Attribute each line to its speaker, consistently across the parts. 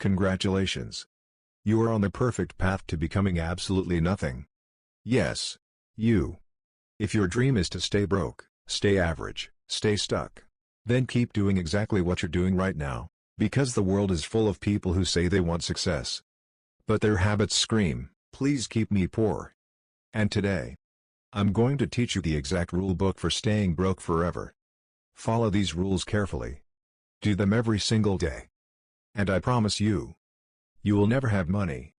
Speaker 1: Congratulations! You are on the perfect path to becoming absolutely nothing. Yes, you. If your dream is to stay broke, stay average, stay stuck, then keep doing exactly what you're doing right now, because the world is full of people who say they want success, but their habits scream, "Please keep me poor." And today, I'm going to teach you the exact rule book for staying broke forever. Follow these rules carefully. Do them every single day. And I promise you, you will never have money.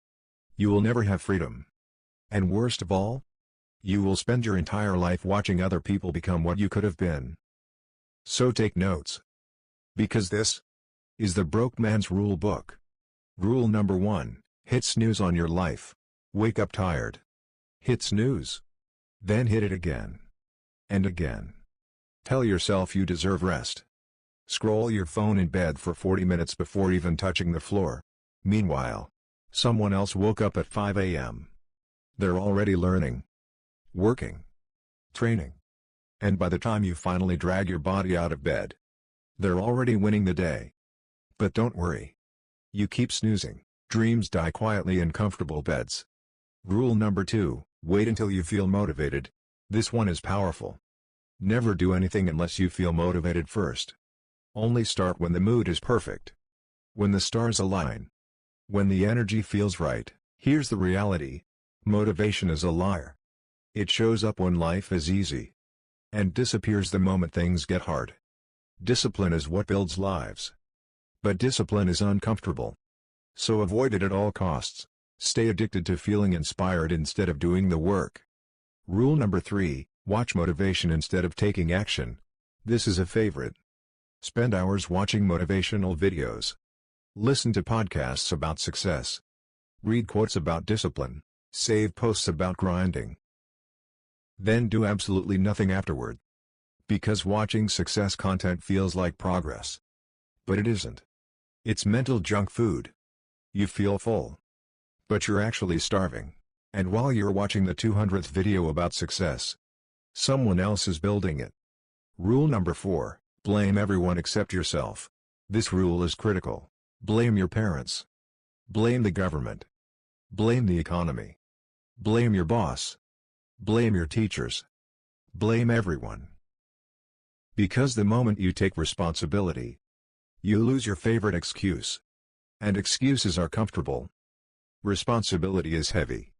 Speaker 1: You will never have freedom. And worst of all, you will spend your entire life watching other people become what you could have been. So take notes. Because this is the broke man's rule book. Rule number 1, hit snooze on your life. Wake up tired. Hit snooze. Then hit it again. And again. Tell yourself you deserve rest. Scroll your phone in bed for 40 minutes before even touching the floor. Meanwhile, someone else woke up at 5 a.m. They're already learning, working, training. And by the time you finally drag your body out of bed, they're already winning the day. But don't worry. You keep snoozing, dreams die quietly in comfortable beds. Rule number 2, wait until you feel motivated. This one is powerful. Never do anything unless you feel motivated first. Only start when the mood is perfect. When the stars align. When the energy feels right. Here's the reality. Motivation is a liar. It shows up when life is easy, and disappears the moment things get hard. Discipline is what builds lives. But discipline is uncomfortable. So avoid it at all costs. Stay addicted to feeling inspired instead of doing the work. Rule number 3, watch motivation instead of taking action. This is a favorite. Spend hours watching motivational videos. Listen to podcasts about success. Read quotes about discipline. Save posts about grinding. Then do absolutely nothing afterward. Because watching success content feels like progress. But it isn't. It's mental junk food. You feel full, but you're actually starving. And while you're watching the 200th video about success, someone else is building it. Rule number 4, blame everyone except yourself. This rule is critical. Blame your parents. Blame the government. Blame the economy. Blame your boss. Blame your teachers. Blame everyone. Because the moment you take responsibility, you lose your favorite excuse. And excuses are comfortable. Responsibility is heavy.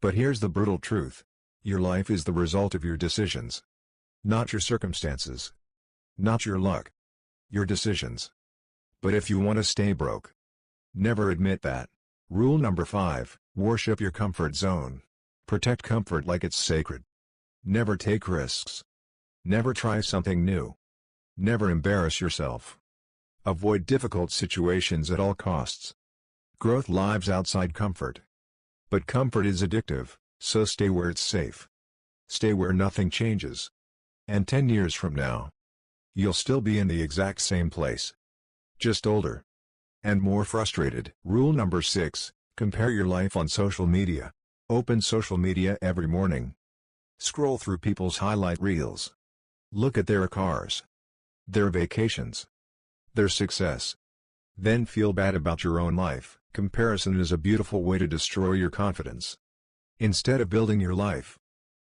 Speaker 1: But here's the brutal truth. Your life is the result of your decisions. Not your circumstances. Not your luck. Your decisions. But if you want to stay broke, never admit that. Rule number 5, worship your comfort zone. Protect comfort like it's sacred. Never take risks. Never try something new. Never embarrass yourself. Avoid difficult situations at all costs. Growth lives outside comfort. But comfort is addictive, so stay where it's safe. Stay where nothing changes. And 10 years from now, you'll still be in the exact same place. Just older. And more frustrated. Rule number 6, compare your life on social media. Open social media every morning. Scroll through people's highlight reels. Look at their cars. Their vacations. Their success. Then feel bad about your own life. Comparison is a beautiful way to destroy your confidence. Instead of building your life,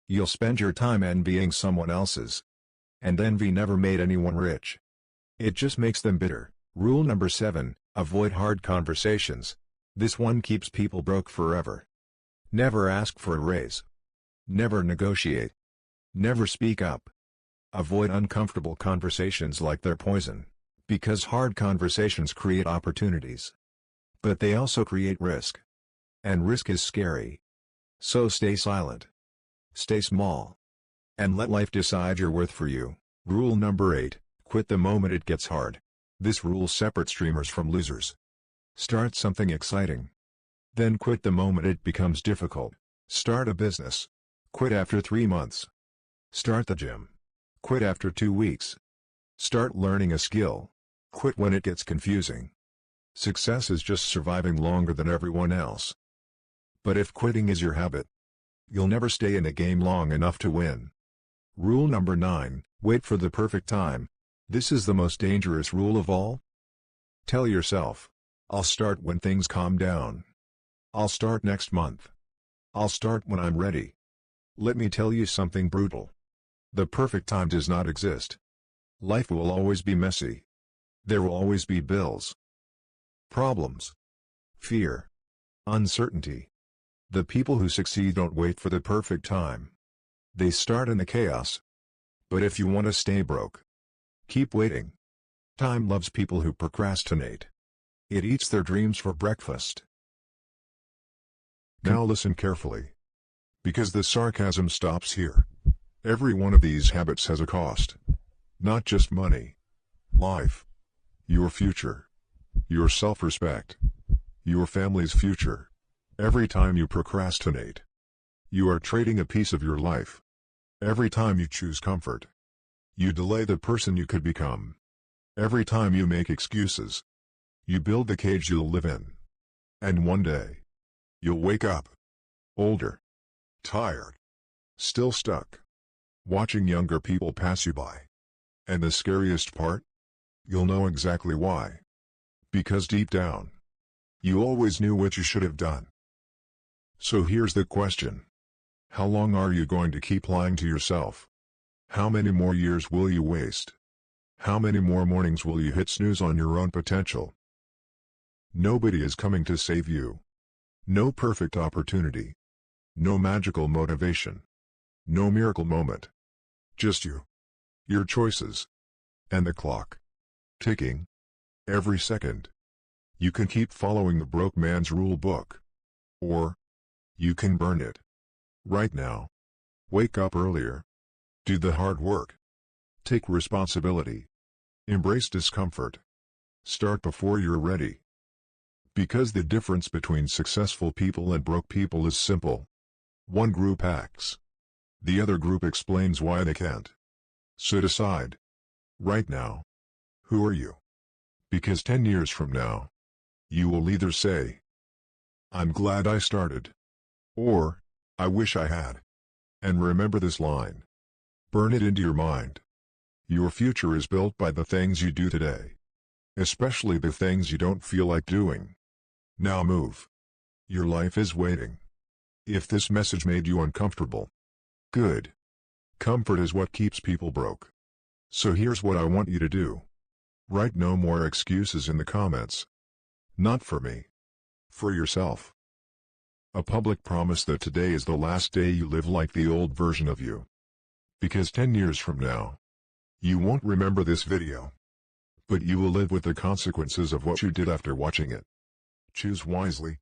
Speaker 1: you'll spend your time envying someone else's. And envy never made anyone rich. It just makes them bitter. Rule number 7, avoid hard conversations. This one keeps people broke forever. Never ask for a raise. Never negotiate. Never speak up. Avoid uncomfortable conversations like they're poison. Because hard conversations create opportunities. But they also create risk. And risk is scary. So stay silent. Stay small. And let life decide your worth for you. Rule number 8, quit the moment it gets hard. This rule separates dreamers from losers. Start something exciting. Then quit the moment it becomes difficult. Start a business. Quit after 3 months. Start the gym. Quit after 2 weeks. Start learning a skill. Quit when it gets confusing. Success is just surviving longer than everyone else. But if quitting is your habit, you'll never stay in the game long enough to win. Rule number 9, wait for the perfect time. This is the most dangerous rule of all. Tell yourself, I'll start when things calm down. I'll start next month. I'll start when I'm ready. Let me tell you something brutal. The perfect time does not exist. Life will always be messy. There will always be bills, problems, fear, uncertainty. The people who succeed don't wait for the perfect time. They start in the chaos. But if you want to stay broke, keep waiting. Time loves people who procrastinate. It eats their dreams for breakfast. Now listen carefully, because the sarcasm stops here. Every one of these habits has a cost. Not just money. Life. Your future. Your self-respect. Your family's future. Every time you procrastinate, you are trading a piece of your life. Every time you choose comfort, you delay the person you could become. Every time you make excuses, you build the cage you'll live in. And one day, you'll wake up, older, tired, still stuck, watching younger people pass you by. And the scariest part? You'll know exactly why. Because deep down, you always knew what you should have done. So here's the question. How long are you going to keep lying to yourself? How many more years will you waste? How many more mornings will you hit snooze on your own potential? Nobody is coming to save you. No perfect opportunity. No magical motivation. No miracle moment. Just you. Your choices. And the clock. Ticking. Every second. You can keep following the broke man's rule book. Or, you can burn it. Right now. Wake up earlier. Do the hard work. Take responsibility. Embrace discomfort. Start before you're ready. Because the difference between successful people and broke people is simple. One group acts. The other group explains why they can't. So decide. Right now. Who are you? Because 10 years from now, you will either say, I'm glad I started. Or, I wish I had. And remember this line. Burn it into your mind. Your future is built by the things you do today. Especially the things you don't feel like doing. Now move. Your life is waiting. If this message made you uncomfortable, good. Comfort is what keeps people broke. So here's what I want you to do. Write no more excuses in the comments. Not for me. For yourself. A public promise that today is the last day you live like the old version of you. Because 10 years from now, you won't remember this video. But you will live with the consequences of what you did after watching it. Choose wisely.